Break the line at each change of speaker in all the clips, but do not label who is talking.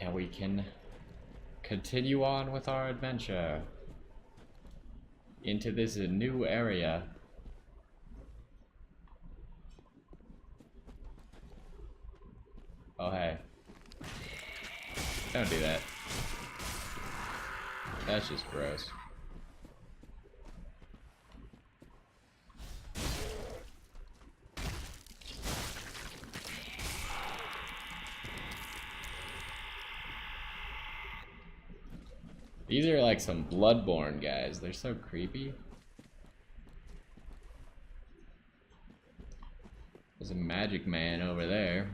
And we can continue on with our adventure into this new area. Oh, hey. Don't do that. That's just gross. These are like some Bloodborne guys. They're so creepy. There's a magic man over there.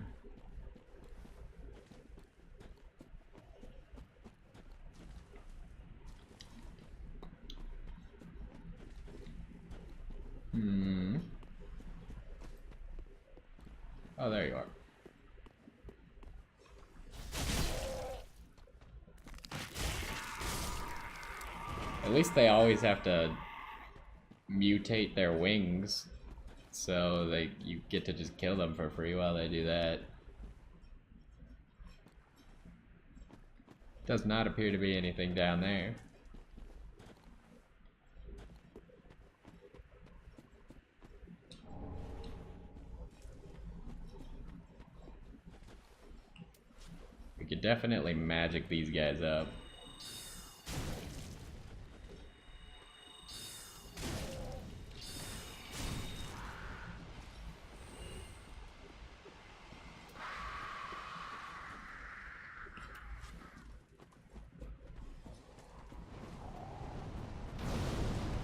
Oh, there you are. At least they always have to mutate their wings, so you get to just kill them for free while they do that. Does not appear to be anything down there. We could definitely magic these guys up.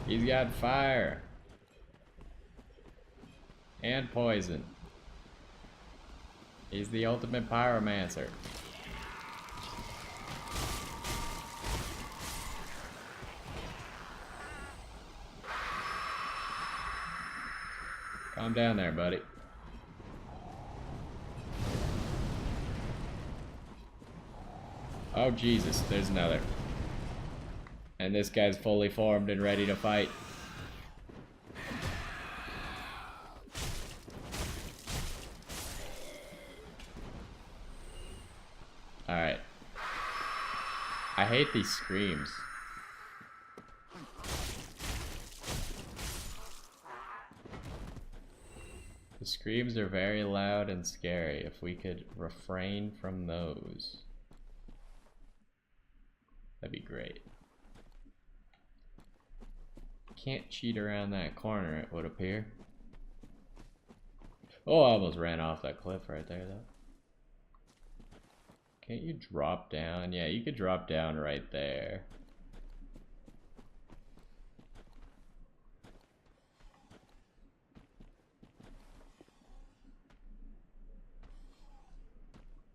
He's got fire. And poison. He's the ultimate pyromancer. Calm down there, buddy. Oh, Jesus, there's another. And this guy's fully formed and ready to fight. Alright. I hate these screams. The screams are very loud and scary. If we could refrain from those, that'd be great. Can't cheat around that corner, it would appear. Oh, I almost ran off that cliff right there, though. Can't you drop down? Yeah, you could drop down right there.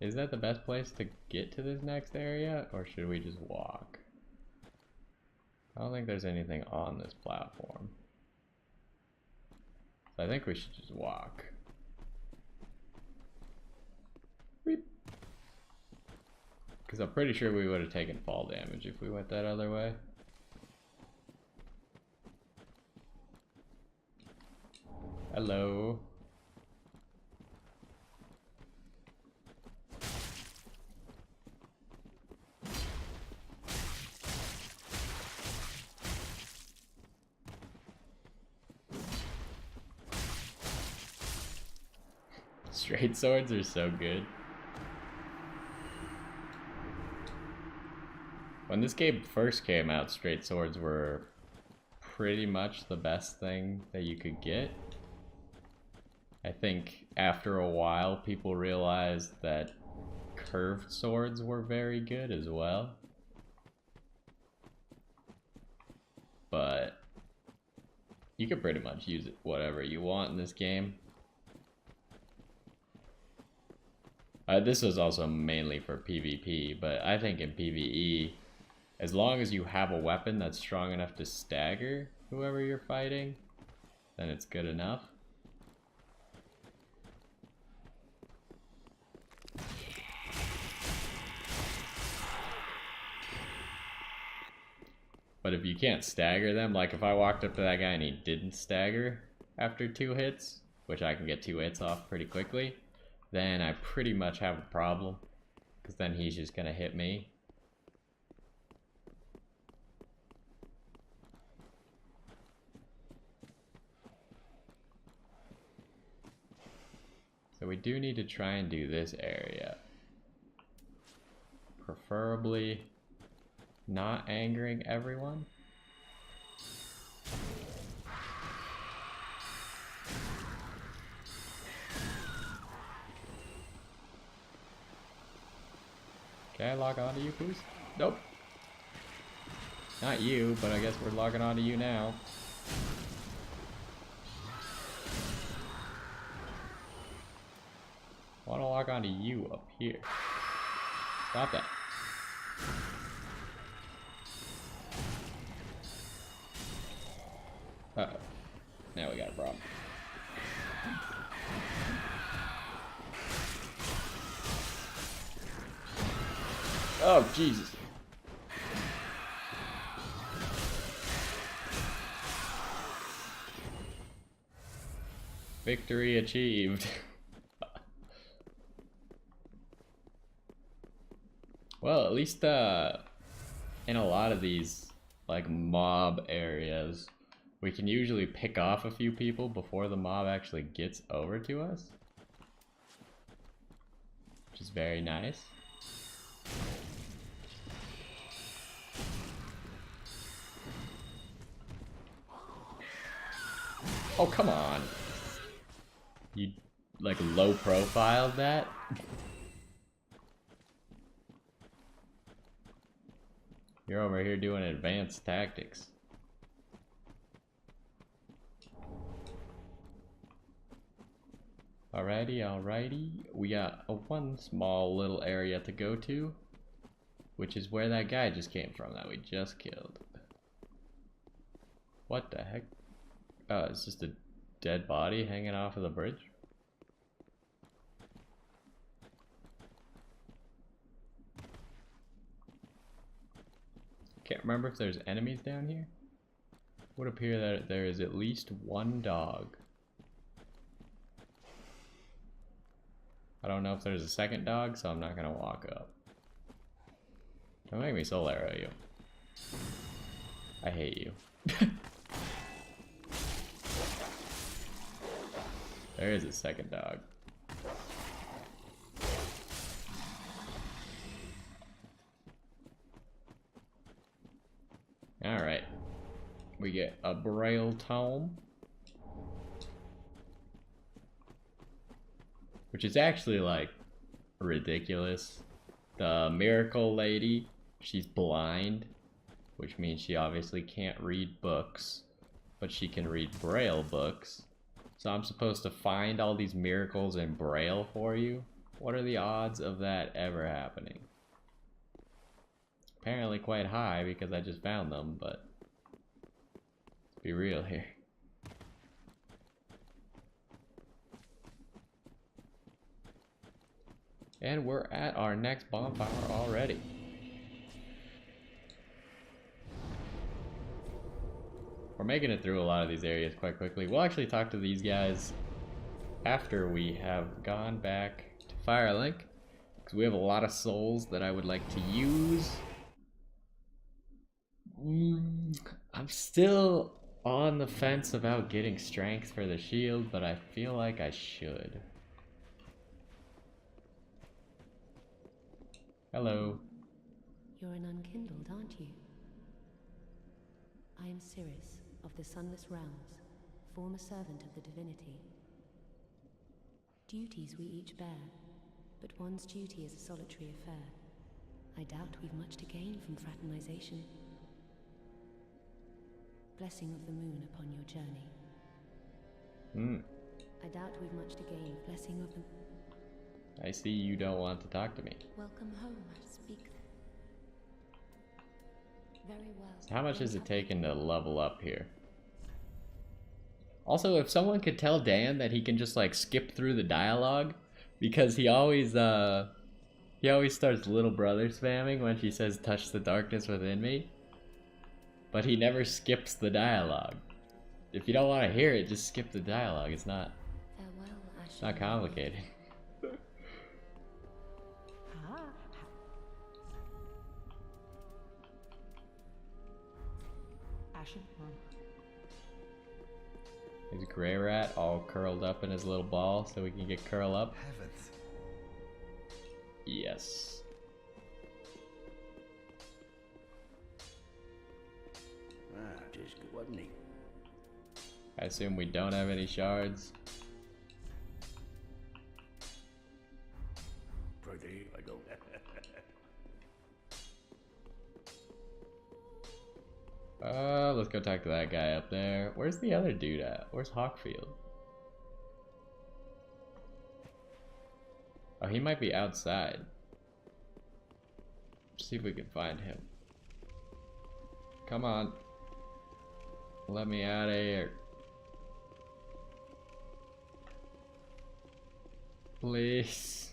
Is that the best place to get to this next area, or should we just walk? I don't think there's anything on this platform. So I think we should just walk. Because I'm pretty sure we would have taken fall damage if we went that other way. Hello. Straight swords are so good. When this game first came out, straight swords were pretty much the best thing that you could get. I think after a while, people realized that curved swords were very good as well. But you could pretty much use it whatever you want in this game. This was also mainly for PvP, but I think in PvE, as long as you have a weapon that's strong enough to stagger whoever you're fighting, then it's good enough. But if you can't stagger them, like if I walked up to that guy and he didn't stagger after 2 hits, which I can get 2 hits off pretty quickly, then I pretty much have a problem. because then he's just gonna hit me. So we do need to try and do this area. Preferably not angering everyone. Can I log on to you, please? Nope. Not you, but I guess we're logging on to you now. I want to log on to you up here. Stop that. Uh-oh. Now we got a problem. Oh, Jesus. Victory achieved. Well, at least in a lot of these like mob areas, we can usually pick off a few people before the mob actually gets over to us, which is very nice. Oh, come on. You like low profiled that? You're over here doing advanced tactics. Alrighty, alrighty. We got one small little area to go to, which is where that guy just came from that we just killed. What the heck? Oh, it's just a dead body hanging off of the bridge? Can't remember if there's enemies down here. Would appear that there is at least one dog. I don't know if there's a second dog, so I'm not gonna walk up. Don't make me soul arrow you. I hate you. There is a second dog. Alright. We get a braille tome. Which is actually like ridiculous. The miracle lady, she's blind, which means she obviously can't read books, but she can read braille books. So I'm supposed to find all these miracles in braille for you? What are the odds of that ever happening? Apparently quite high because I just found them, but let's be real here. And we're at our next bonfire already. We're making it through a lot of these areas quite quickly. We'll actually talk to these guys after we have gone back to Firelink, because we have a lot of souls that I would like to use. I'm still on the fence about getting strength for the shield, but I feel like I should. Hello.
You're an unkindled, aren't you? I am Cerso of the Sunless Realms, former servant of the divinity. Duties we each bear, but one's duty is a solitary affair. I doubt we've much to gain from fraternization. Blessing of the moon upon your journey. I doubt we've much to gain. Blessing of the...
I see you don't want to talk to me.
Welcome home, speak. Very well.
So how much is it taking to level up here? Also, if someone could tell Dan that he can just like skip through the dialogue, because he always starts little brother spamming when she says touch the darkness within me, but he never skips the dialogue. If you don't want to hear it, just skip the dialogue. It's not complicated.
passion.
Is Grey Rat all curled up in his little ball so we can get curl up?
Heavens.
Yes.
Just good, wasn't he?
I assume we don't have any shards.
Pretty, I don't.
Let's go talk to that guy up there. Where's the other dude at? Where's Hawkfield? Oh, he might be outside. See if we can find him. Come on. Let me out of here. Please.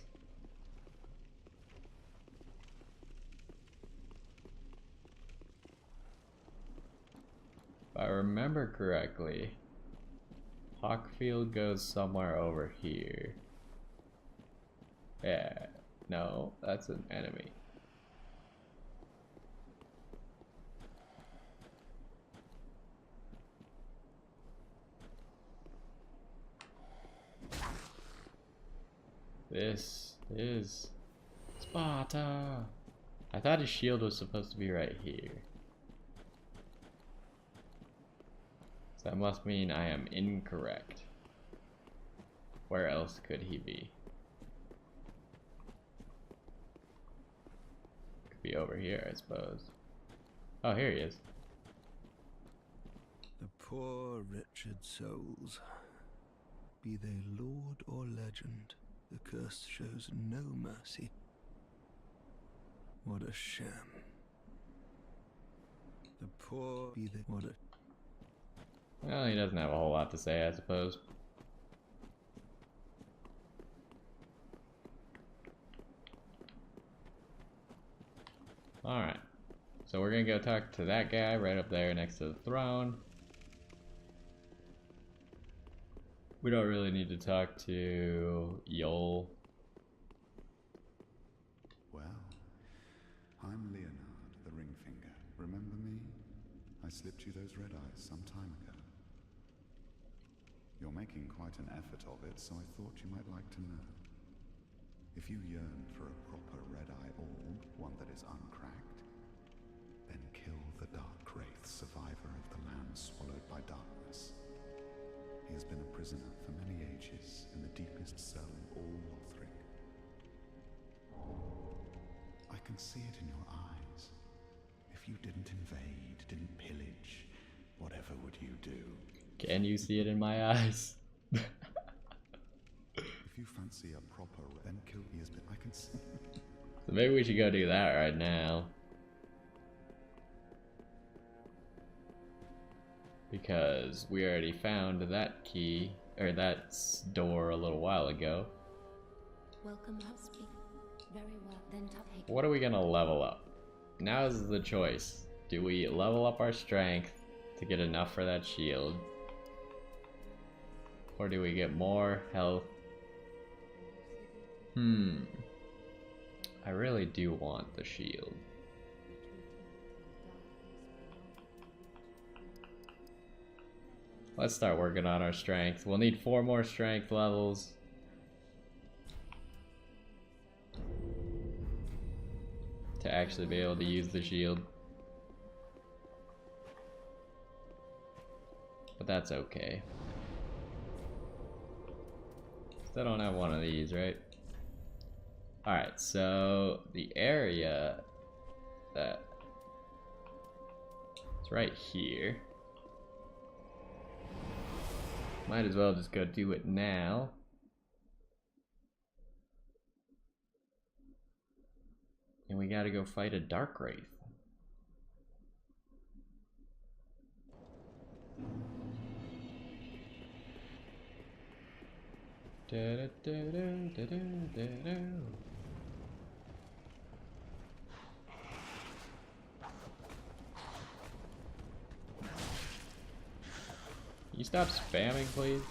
If I remember correctly, Hawkfield goes somewhere over here. Yeah, no, that's an enemy. This is Sparta. I thought his shield was supposed to be right here. So that must mean I am incorrect. Where else could he be? Could be over here, I suppose. Oh, here he is.
The poor wretched souls. Be they lord or legend, the curse shows no mercy. What a sham. The poor be they what a
Well, he doesn't have a whole lot to say, I suppose. Alright. So we're gonna go talk to that guy right up there next to the throne. We don't really need to talk to Yol.
Well, I'm Leonard, the ring finger. Remember me? I slipped you those red eyes some time ago. You're making quite an effort of it, so I thought you might like to know. If you yearn for a proper red-eye orb, one that is uncracked, then kill the Dark Wraith, survivor of the land swallowed by darkness. He has been a prisoner for many ages in the deepest cell in all Lothric. I can see it in your eyes. If you didn't invade, didn't pillage, whatever would you do?
Can you see it in my eyes?
If you fancy a proper, then kill Easbit. I can see.
So maybe we should go do that right now. Because we already found that key, or that door a little while ago.
Welcome, speak. Very well, then take.
What are we gonna level up? Now is the choice. Do we level up our strength to get enough for that shield? Or do we get more health? I really do want the shield. Let's start working on our strength. We'll need 4 more strength levels. To actually be able to use the shield. But that's okay. Still don't have one of these, right? Alright, so the area that it's right here. Might as well just go do it now. And we gotta go fight a Dark Wraith. You stop spamming, please?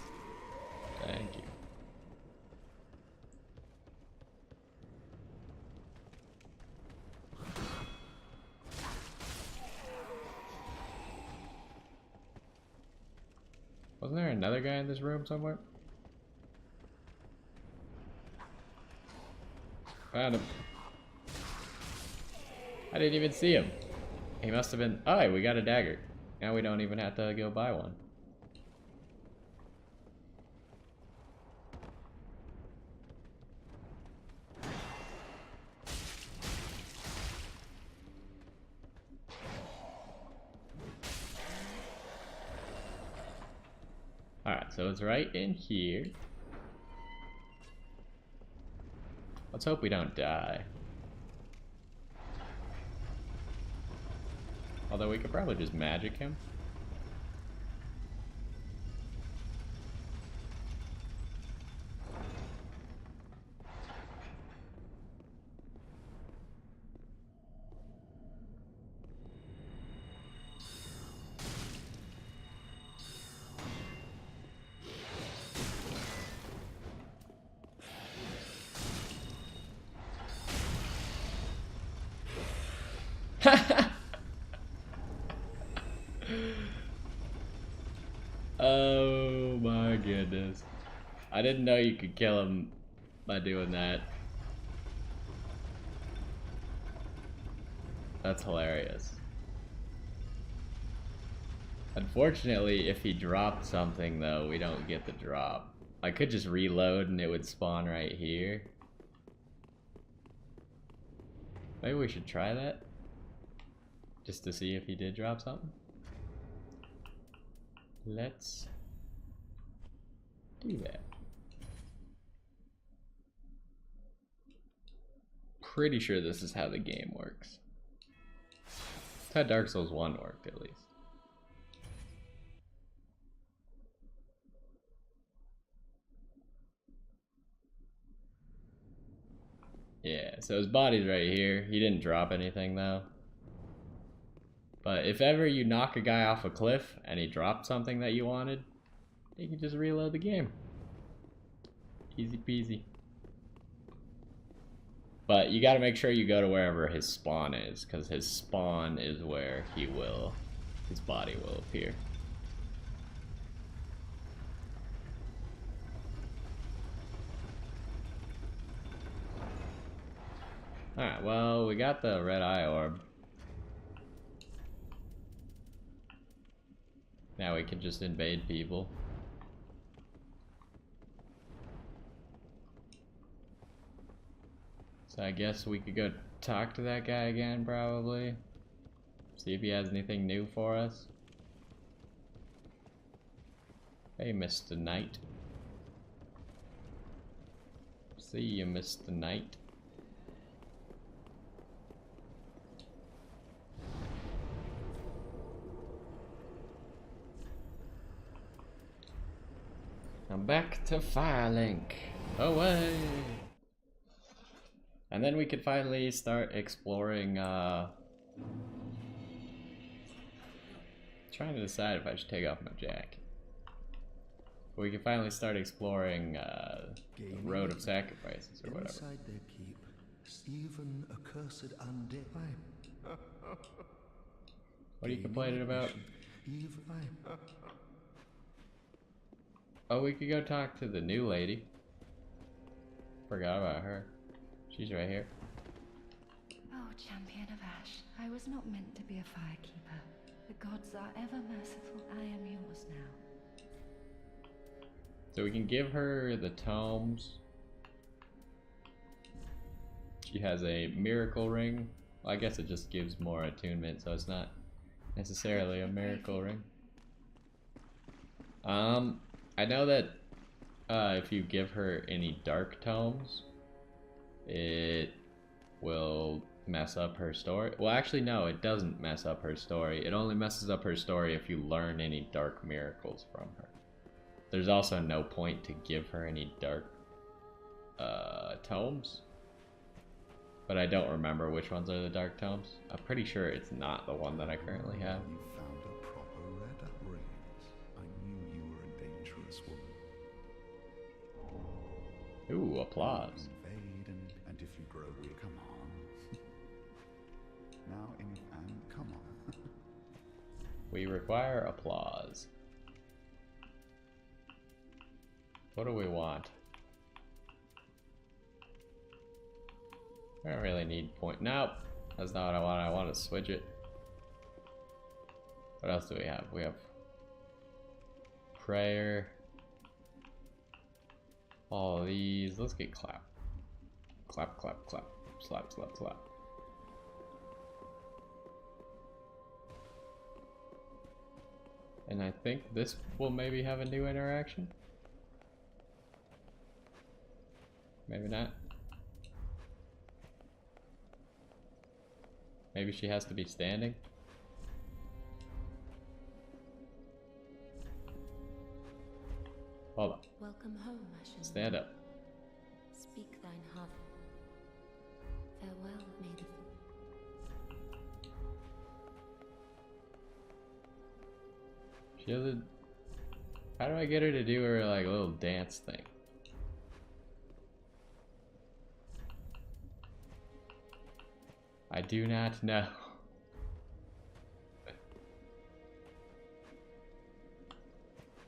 Thank you. Wasn't there another guy in this room somewhere? Found him. I didn't even see him. He must have been... Oh, we got a dagger. Now we don't even have to go buy one. Alright, so it's right in here. Let's hope we don't die. Although we could probably just magic him. Oh my goodness. I didn't know you could kill him by doing that. That's hilarious. Unfortunately, if he dropped something though, we don't get the drop. I could just reload and it would spawn right here. Maybe we should try that. Just to see if he did drop something. Let's do that. Pretty sure this is how the game works. It's how Dark Souls 1 worked, at least. Yeah, so his body's right here. He didn't drop anything though. But if ever you knock a guy off a cliff and he dropped something that you wanted, you can just reload the game. Easy peasy. But you gotta make sure you go to wherever his spawn is, because his spawn is where his body will appear. Alright, well, we got the red eye orb. Now we can just invade people. So I guess we could go talk to that guy again, probably. See if he has anything new for us. Hey, Mr. Knight. See you, Mr. Knight. I'm back to Firelink. Away! And then we could finally start exploring, trying to decide if I should take off my jacket. We can finally start exploring, the Road of Sacrifices, or whatever.
Inside their keep, even accursed undead.
What are you complaining about? Oh, we could go talk to the new lady. Forgot about her. She's right here.
Oh, Champion of Ash, I was not meant to be a firekeeper. The gods are ever merciful. I am yours now.
So we can give her the tomes. She has a miracle ring. Well, I guess it just gives more attunement, so it's not necessarily a miracle ring. I know that if you give her any dark tomes, it will mess up her story. Well, actually, no, it doesn't mess up her story. It only messes up her story if you learn any dark miracles from her. There's also no point to give her any dark tomes. But I don't remember which ones are the dark tomes. I'm pretty sure it's not the one that I currently have.
You found a proper red raise. I knew you were a dangerous woman.
Ooh, applause.
Invade and if you grow weak, come on. Now in and come on.
We require applause. what do we want? I don't really need point. Nope, that's not what I want. I want to switch it. What else do we have? We have prayer. All these. Let's get clap. Clap, clap, clap. Slap, slap, slap. And I think this will maybe have a new interaction. Maybe not. Maybe she has to be standing. Hold up.
Welcome home, Ashen.
Stand up.
Speak thine heart. Farewell, maiden.
She doesn't. How do I get her to do her like little dance thing? I do not know.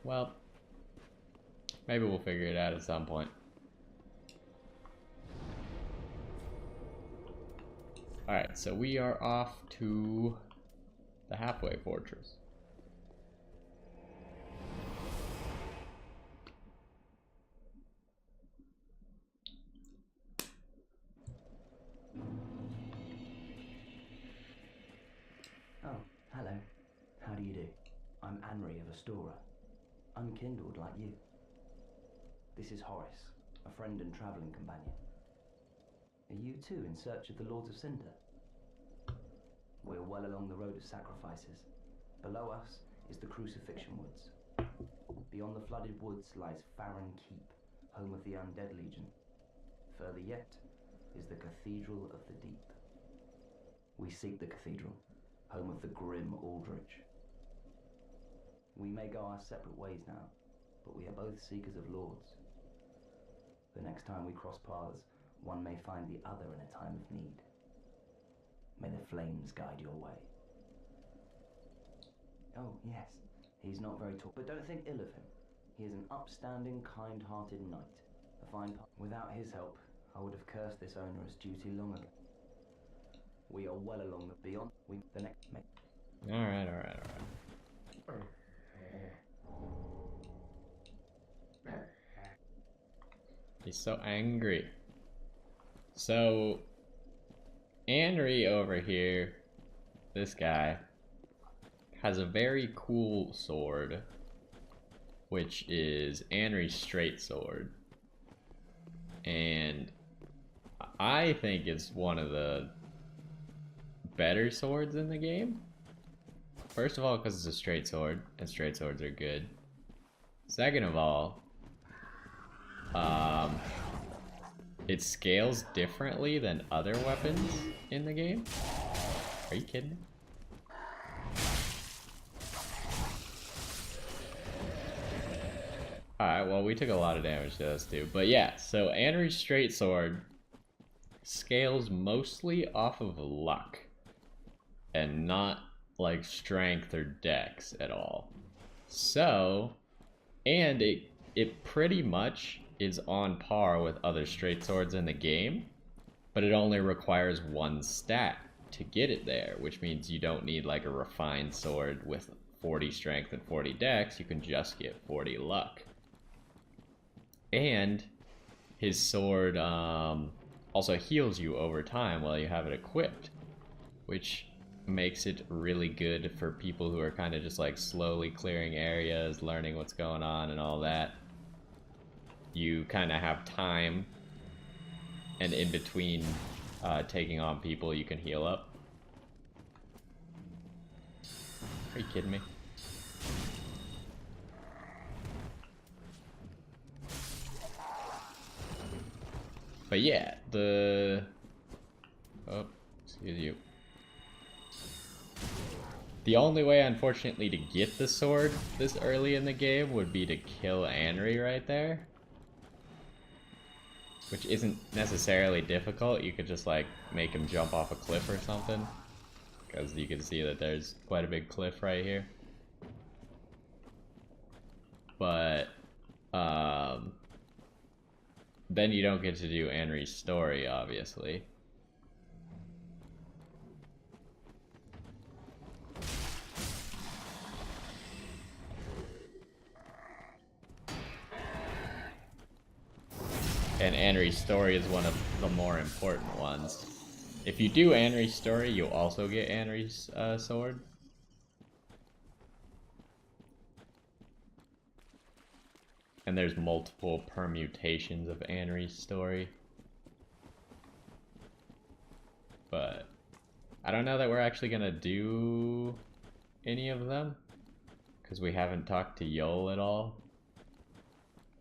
Well, maybe we'll figure it out at some point. Alright, so we are off to the halfway fortress.
Oh, hello. How do you do? I'm Anri of Astora, unkindled like you. This is Horace, a friend and travelling companion. Are you too in search of the Lords of Cinder? We're well along the road of sacrifices. Below us is the Crucifixion Woods. Beyond the flooded woods lies Farron Keep, home of the Undead Legion. Further yet is the Cathedral of the Deep. We seek the cathedral, home of the grim Aldrich. We may go our separate ways now, but we are both seekers of lords. The next time we cross paths, one may find the other in a time of need. May the flames guide your way. Oh, yes, he's not very tall, but don't think ill of him. He is an upstanding, kind-hearted knight. A fine part. Without his help, I would have cursed this onerous duty long ago. We are well along the beyond. The next.
Alright. He's so angry. So, Anri over here, this guy, has a very cool sword, which is Anri's straight sword. And I think it's one of the better swords in the game. First of all, because it's a straight sword, and straight swords are good. Second of all, it scales differently than other weapons in the game. Are you kidding me? Alright, well, we took a lot of damage to those two. But yeah, so Anri's straight sword scales mostly off of luck and not like strength or dex at all. So, and it pretty much is on par with other straight swords in the game, but it only requires one stat to get it there, which means you don't need like a refined sword with 40 strength and 40 dex. You can just get 40 luck. And his sword also heals you over time while you have it equipped, which makes it really good for people who are kind of just like slowly clearing areas, learning what's going on and all that. You kind of have time, and in between taking on people, you can heal up. Are you kidding me? But yeah, oh, excuse you. The only way, unfortunately, to get the sword this early in the game would be to kill Anri right there. Which isn't necessarily difficult. You could just like make him jump off a cliff or something, because you can see that there's quite a big cliff right here. But then you don't get to do Anri's story, obviously. And Anri's story is one of the more important ones. If you do Anri's story, you'll also get Anri's sword. And there's multiple permutations of Anri's story. But I don't know that we're actually gonna do any of them, because we haven't talked to Yol at all.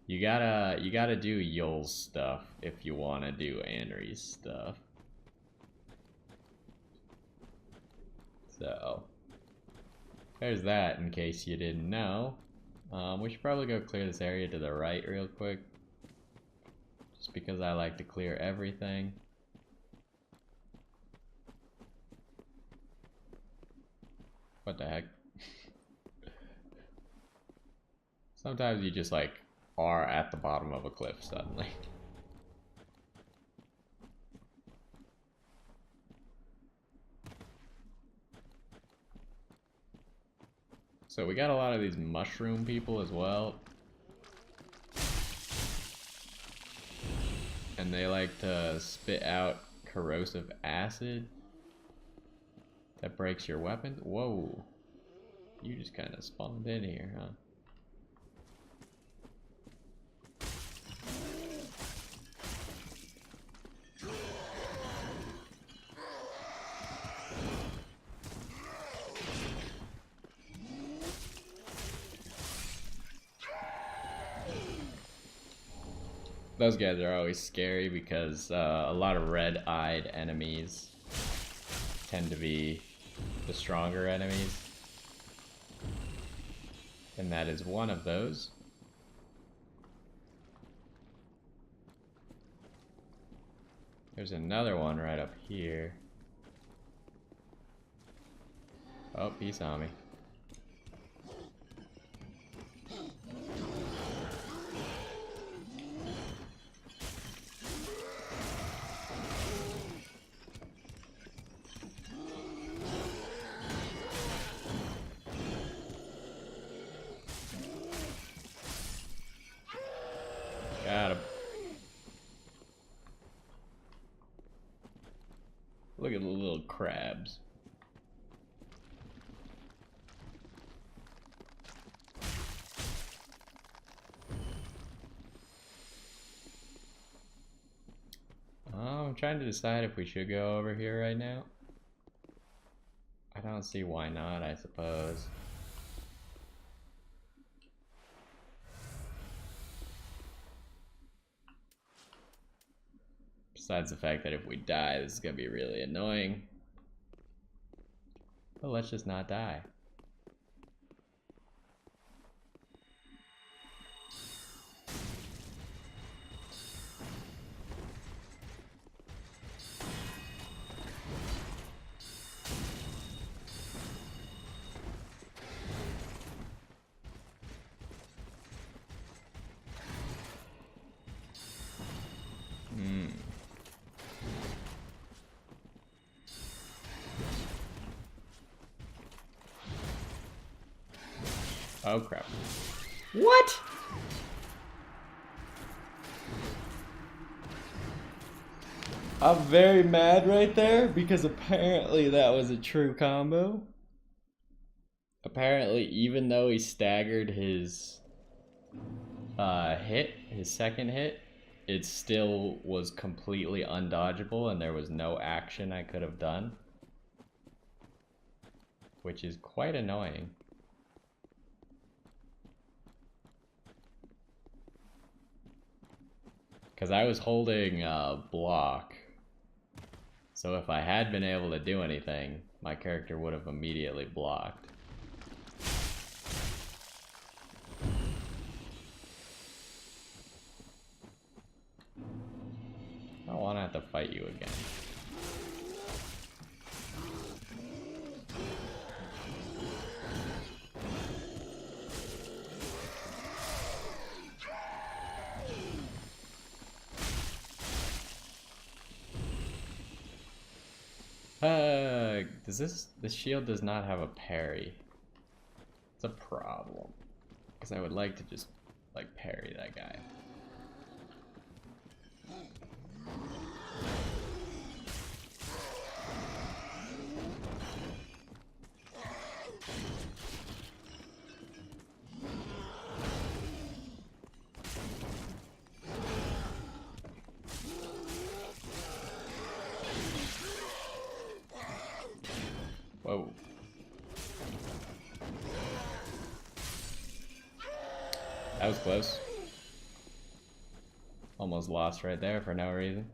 You gotta do Yol's stuff if you wanna do Anri's stuff. So there's that, in case you didn't know. We should probably go clear this area to the right real quick, just because I like to clear everything. What the heck? Sometimes you just like are at the bottom of a cliff suddenly. So we got a lot of these mushroom people as well. And they like to spit out corrosive acid that breaks your weapons. Whoa. You just kind of spawned in here, huh? Those guys are always scary because a lot of red-eyed enemies tend to be the stronger enemies. And that is one of those. There's another one right up here. Oh, he saw me. Got him. Look at the little crabs. I'm trying to decide if we should go over here right now. I don't see why not, I suppose. Besides the fact that if we die, this is gonna be really annoying. But let's just not die. Oh crap. What? I'm very mad right there because apparently that was a true combo. Apparently, even though he staggered his his second hit, it still was completely undodgeable and there was no action I could have done. Which is quite annoying. Because I was holding block, so if I had been able to do anything, my character would have immediately blocked. I don't want to have to fight you again. Does this shield does not have a parry. It's a problem. Because I would like to just, like, parry that guy. Whoa. That was close. Almost lost right there for no reason.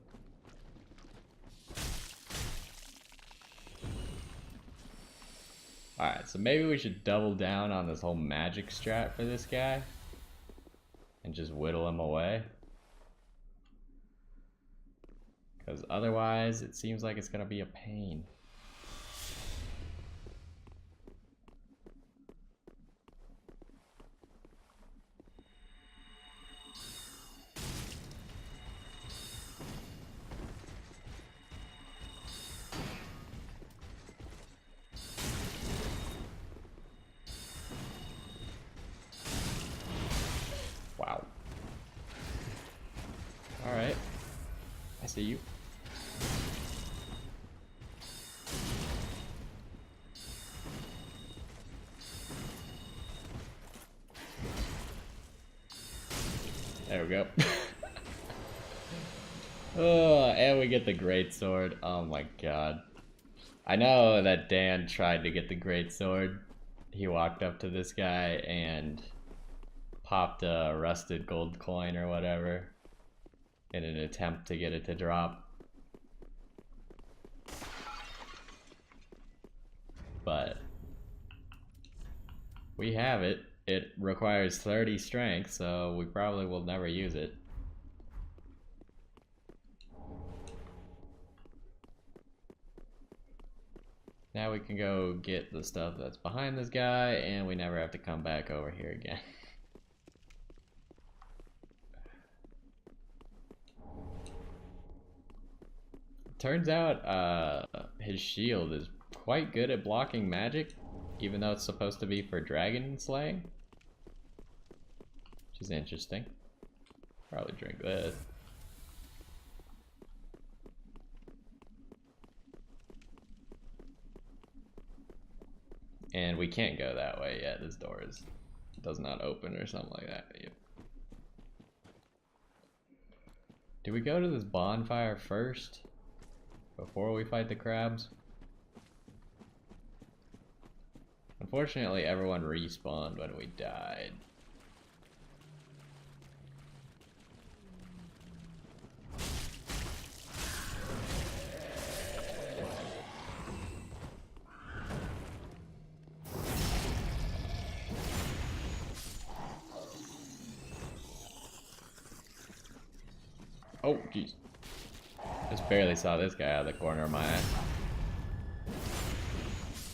Alright, so maybe we should double down on this whole magic strat for this guy. And just whittle him away. Because otherwise, it seems like it's gonna be a pain. Wow. Alright. I see you. There we go. Oh, and we get the great sword. Oh my god. I know that Dan tried to get the great sword. He walked up to this guy and popped a rusted gold coin or whatever in an attempt to get it to drop. But we have it. It requires 30 strength, so we probably will never use it. Now we can go get the stuff that's behind this guy, and we never have to come back over here again. Turns out his shield is quite good at blocking magic, even though it's supposed to be for dragon slaying. Which is interesting. Probably drink this. And we can't go that way yet. This door does not open or something like that. Yep. Do we go to this bonfire first before we fight the crabs? Unfortunately, everyone respawned when we died. Oh, jeez. Just barely saw this guy out of the corner of my eye.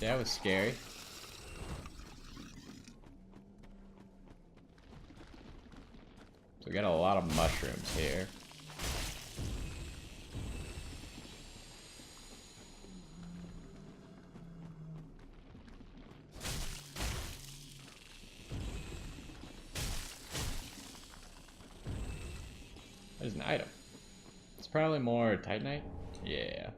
That was scary. So we got a lot of mushrooms here. There's an item. It's probably more Titanite. Yeah.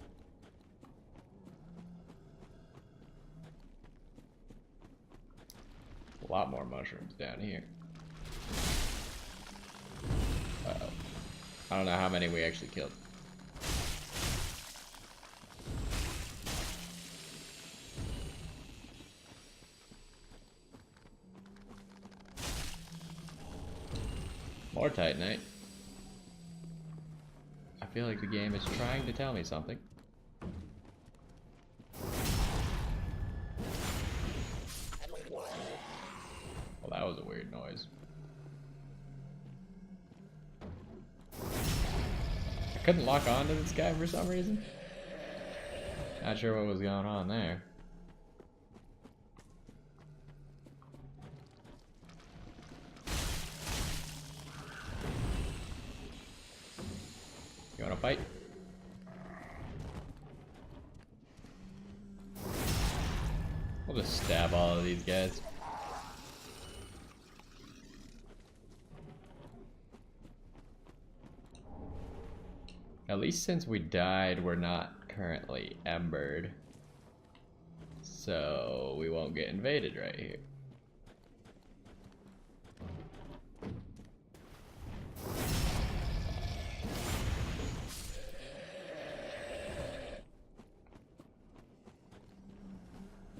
A lot more mushrooms down here. Uh-oh. I don't know how many we actually killed. More Titanite. I feel like the game is trying to tell me something. Well, that was a weird noise. I couldn't lock on to this guy for some reason. Not sure what was going on there. You wanna fight? We'll just stab all of these guys. At least since we died, we're not currently embered. So we won't get invaded right here.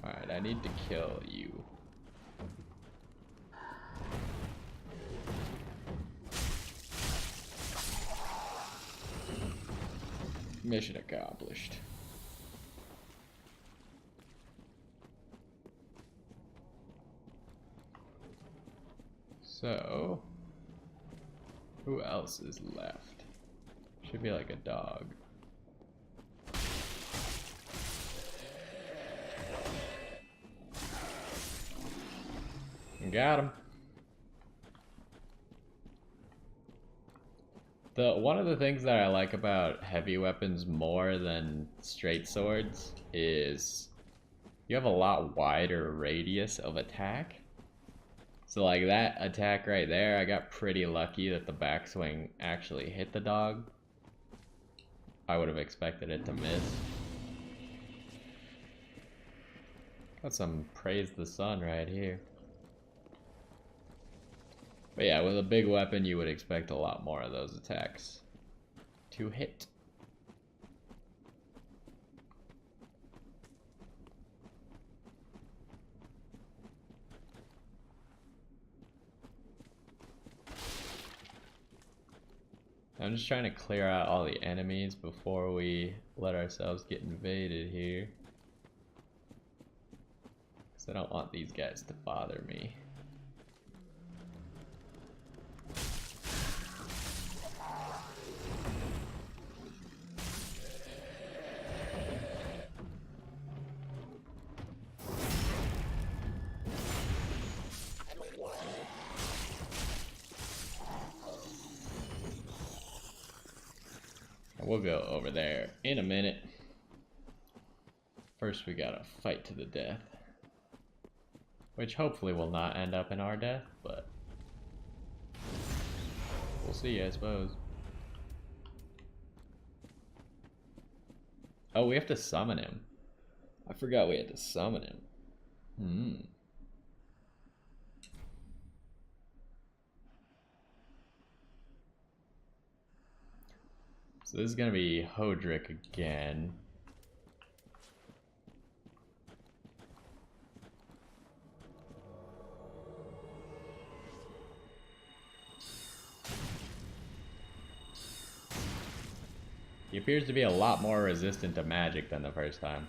Alright, I need to kill you. Mission accomplished. So, who else is left? Should be like a dog. Got him. One of the things that I like about heavy weapons more than straight swords is you have a lot wider radius of attack. So like that attack right there, I got pretty lucky that the backswing actually hit the dog. I would have expected it to miss. Got some praise the sun right here. But yeah, with a big weapon, you would expect a lot more of those attacks to hit. I'm just trying to clear out all the enemies before we let ourselves get invaded here. Because I don't want these guys to bother me. We'll go over there in a minute. First we gotta fight to the death. Which hopefully will not end up in our death, but we'll see, I suppose. Oh, we have to summon him. I forgot we had to summon him. So this is gonna be Hodrick again. He appears to be a lot more resistant to magic than the first time.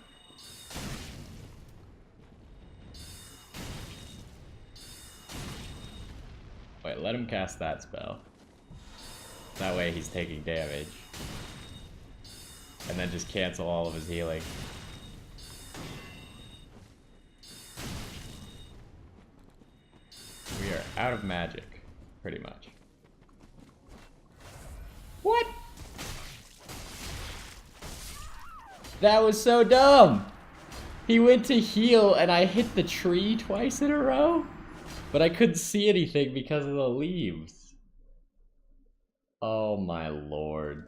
Wait, let him cast that spell. That way he's taking damage. And then just cancel all of his healing. We are out of magic, pretty much. What? That was so dumb! He went to heal and I hit the tree twice in a row? But I couldn't see anything because of the leaves. Oh my lord.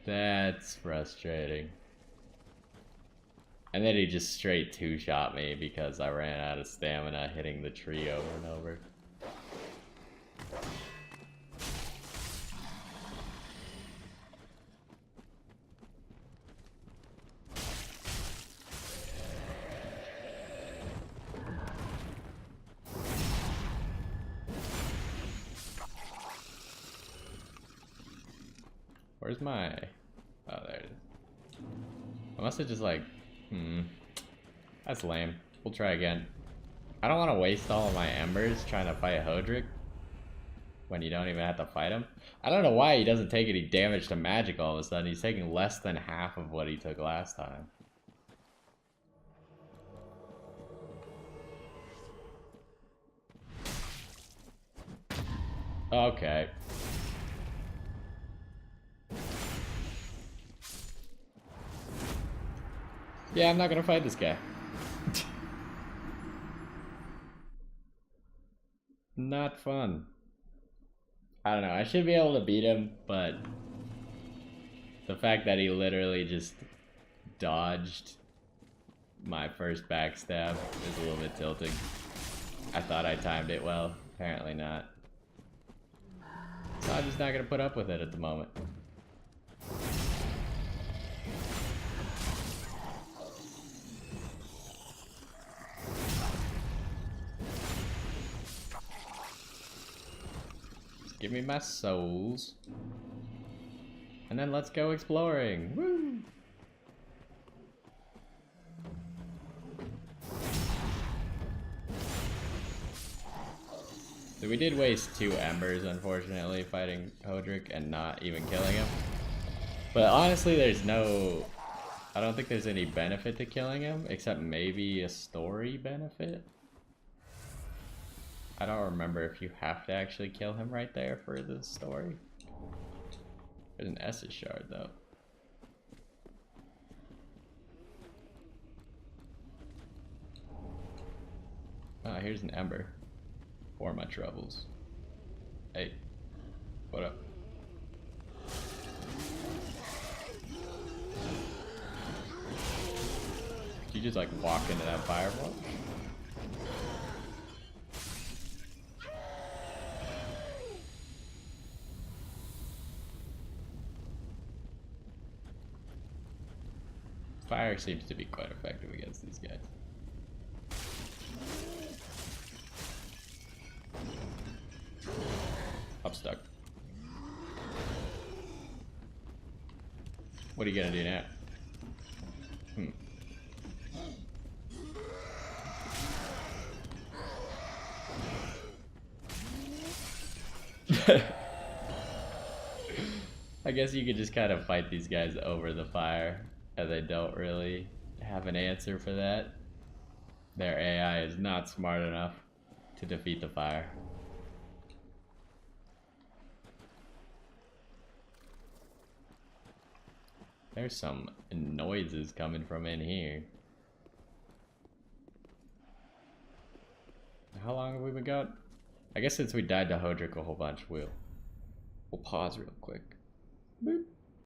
That's frustrating. And then he just straight two-shot me because I ran out of stamina hitting the tree over and over. Where's my... Oh, there it is. I must have just like... That's lame. We'll try again. I don't want to waste all of my embers trying to fight Hodrick when you don't even have to fight him. I don't know why he doesn't take any damage to magic all of a sudden. He's taking less than half of what he took last time. Okay. Yeah, I'm not gonna fight this guy. Not fun. I don't know, I should be able to beat him, but the fact that he literally just dodged my first backstab is a little bit tilting. I thought I timed it well, apparently not. So I'm just not gonna put up with it at the moment. Give me my souls. And then let's go exploring. Woo! So we did waste 2 embers, unfortunately, fighting Hodrick and not even killing him. But honestly, there's no... I don't think there's any benefit to killing him, except maybe a story benefit. I don't remember if you have to actually kill him right there for the story. There's an Essus shard, though. Ah, here's an ember. For my troubles. Hey, what up? Did you just like walk into that fireball? Fire seems to be quite effective against these guys. I'm stuck. What are you gonna do now? I guess you could just kind of fight these guys over the fire, and they don't really have an answer for that. Their AI is not smart enough to defeat the fire. There's some noises coming from in here. How long have we been going? I guess since we died to Hodrick a whole bunch, we'll pause real quick. Boop.